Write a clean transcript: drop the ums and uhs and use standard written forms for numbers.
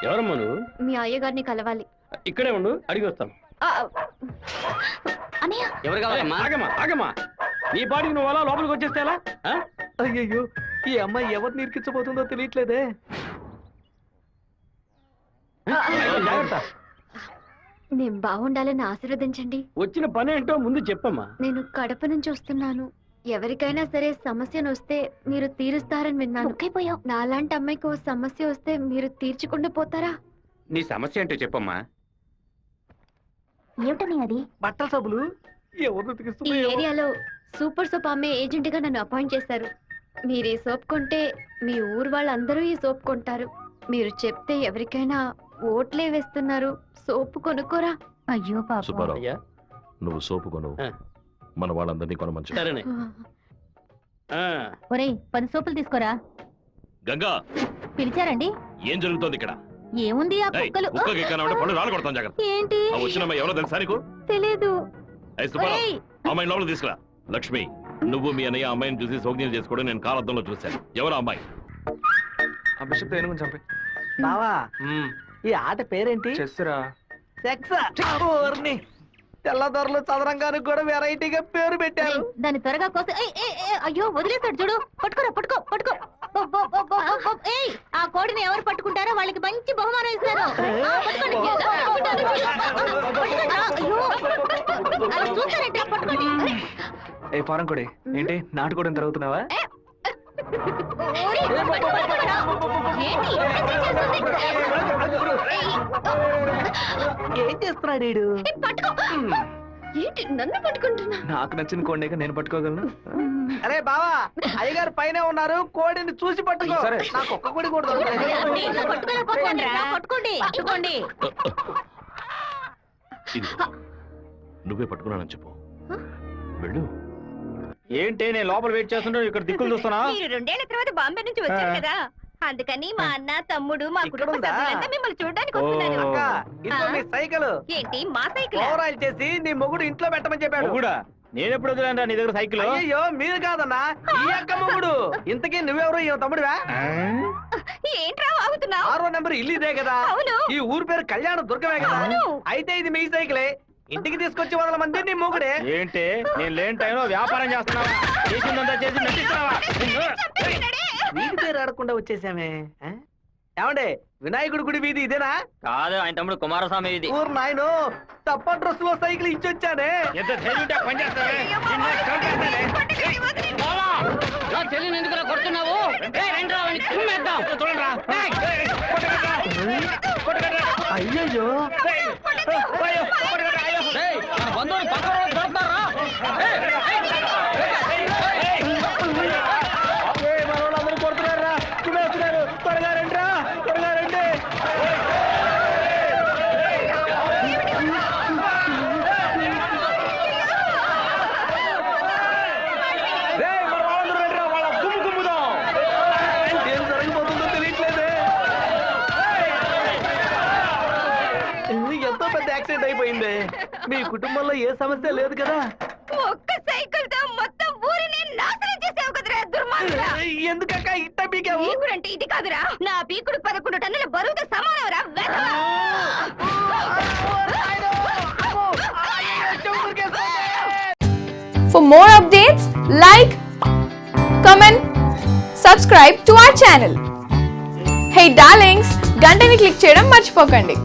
ఎవరమ్మా నువ్వు? మీ అయ్యగారిని కలవాలి. ఇక్కడే ఉండు, అడిగి వస్తాను. ఎవరు కావాలమ్మా? ఆగమ్మా ఆగమ్మా, నీ పాటికి నువ్వు అలా లోపలికి వచ్చేస్తే ఎలా? అయ్యయ్యో, ఈ అమ్మాయి ఎవరు నిరికించబోతుందో తెలియట్లేదే. జాగ్రత్త. నేను బాగుండాలని ఆశీర్వదించండి. వచ్చిన పని ఏంటో ముందు చెప్పమ్మా. నేను కడప నుంచి వస్తున్నాను. ఎవరికైనా సరే సమస్యను వస్తే మీరు తీరుస్తారని విన్నాను. నాలాంటి అమ్మాయికి ఓ సమస్య వస్తే మీరు తీర్చకుండా పోతారా? నీ సమస్య ఏంటో చెప్పమ్మా. ఏమిటని అది? బట్టల సబ్బులు ఎవరు ఈ ఉతికిస్తున్నాయో. ఏరియాలో సూపర్ సోప్ అమ్మే ఏజెంట్ గా నన్ను అపాయింట్ చేశారు. మీరు ఈ సోప్ కొంటే మీ ఊరు వాళ్ళందరూ ఈ సోప్ కొంటారు. మీరు చెప్తే ఎవరికైనా ఓట్లే వేస్తున్నారు. సోపు కొనుక్కోరా. అయ్యో పాప. సుబ్బారావు, అయ్యా నువ్వు సోపు కొను, ఆ. మన వాళ్ళందరినీ కొనమంచు. సరేనే. ఒరేయ్ 10 సోపులు తీసుకోరా. గంగా, పిలిచారండి? ఏం జరుగుతోంది ఇక్కడ? ఏముంది ఆ ఏయ్, కుక్కలు. కుక్కకి ఎక్కనంటే పళ్ళు రాళ్ళు కొడతాం, జాగ్రత్త. ఏంటి? ఆ వచ్చిన అమ్మాయి ఎవరో తెలుసా నీకు? తెలీదు. ఏయ్ సుబ్బారావు, ఒరేయ్, అమ్మాయిని లోపల తీసుకురా. లక్ష్మి, నువ్వు మీ అన్నయ్య అమ్మాయిని చూసి సోగ్యం చేసుకోవడం నేను కాలద్దంలో చూశాను. ఎవరు అమ్మాయి? ఆ బిషప్ ఏనుగుని చంపే. బావా, ఈ ఆట పేరేంటి? చెస్సురా. సెక్సా? తెల్లదొరలు చదరంగానికి కూడా వెరైటీగా పేరు పెట్టారు. ఏయ్, దాన్ని త్వరగా కోసి. అయ్యో వదిలేస్తాడు చూడు. పట్టుకోరా, పట్టుకో పట్టుకో. ఏయ్, ఆ కోడిని ఎవరు పట్టుకుంటారో వాళ్ళకి మంచి బహుమానం ఇస్తారు. పట్టుకోండి. పట్టుకోండి. అయ్యో, అలా చూస్తారంటే పట్టుకోండి. ఏ పారం కొడి, ఏంటి నాటుకోవడం తిరుగుతున్నావా? ఏంటి? ఏం చేస్తున్నాడు వీడు? ఏంటి నన్ను పట్టుకుంటున్నా? నాకు నచ్చిన కోడిని నేను పట్టుకోగలను. అరే బావా, అయ్యగారు పైన ఉన్నారు, కోడిని చూసి పట్టుకో. నాకు ఒక్క కోడి కూడా పట్టుకోండి. పట్టుకోండి. ఇదిగో, నువ్వే పట్టుకున్నానని చెప్పు. వెళ్ళు. ఏంటి నేను లోపల వెయిట్ చేస్తుంటే ఇక్కడ దిక్కులు చూస్తున్నా? మీరు 2 ఏళ్ల తర్వాత బాంబే నుంచి వచ్చారు కదా, అందుకని మా అన్న తమ్ముడు మా కుటుంబ సభ్యులంతా మిమ్మల్ని చూడడానికి వస్తున్నారు. అక్క, ఇదిగో నీ సైకిల్. ఏంటి మా సైకిల్? ఓవర్ ఆయిల్ చేసి నీ మొగుడు ఇంట్లో పెట్టమని చెప్పాడు. కూడా నేను ఎప్పుడు వదిలేంటా నీ దగ్గర సైకిల్? అయ్యో మీరు కాదన్నా, ఈ అక్క మొగుడు. ఇంతకీ నువ్వెవరు? ఈ తమ్ముడివా? ఏంట్రా ఆగుతున్నావు? 6వ నెంబర్ ఇల్లు ఇదే కదా? అవును. ఈ ఊరు పేరు కళ్యాణ దుర్గమే కదా? అవును. అయితే ఇది మీ సైకిలే. ఇంటికి తీసుకొచ్చి 100 మంది నీ మొగుడే. ఏంటి నేను లేని టైంలో వ్యాపారం చేస్తున్నావా? చేసిందంతా చేసి నటిస్తున్నావా? వీడి పేరు ఆడకుండా వచ్చేసామే. ఏమండే, వినాయకుడి గుడి వీధి ఇదేనా? కాదు, ఆయన తమ్ముడు కుమారస్వామి ఇది. ఊరు నాయను, తప్ప డ్రెస్ లో సైకిల్ ఇచ్చొచ్చానే. ఎంత ధైర్యం పని చేస్తావే? చెల్లిని ఎందుకు కొడుతున్నావు? అయ్యయ్యో, మనోళ్ళందరూ కొడుతున్నారా? వస్తున్నారు, త్వరగా రండి, త్వరగా రండి. మన వాళ్ళందరూ రండి, వాళ్ళ గుమ్ము గుమ్ముదాం. ఏం జరగబోతుందో తెలియట్లేదే. ఎంతో పెద్ద యాక్సిడెంట్ అయిపోయింది. మీ కుటుంబంలో ఏ సమస్య లేదు కదా? ఒక్క సైకిల్ తో మొత్తం ఊరిని నాశనం చేసావు కదరా దుర్మార్గుడా. ఎందుకక్క ఇట్ట పీకావు? పీకుడంటే ఇది కాదురా, నా పీకుడు 11 టన్నుల బరువుతో సమానవరా. For more updates, like, comment, subscribe to our channel. Hey darlings, గంటని click చేయడం మర్చిపోకండి.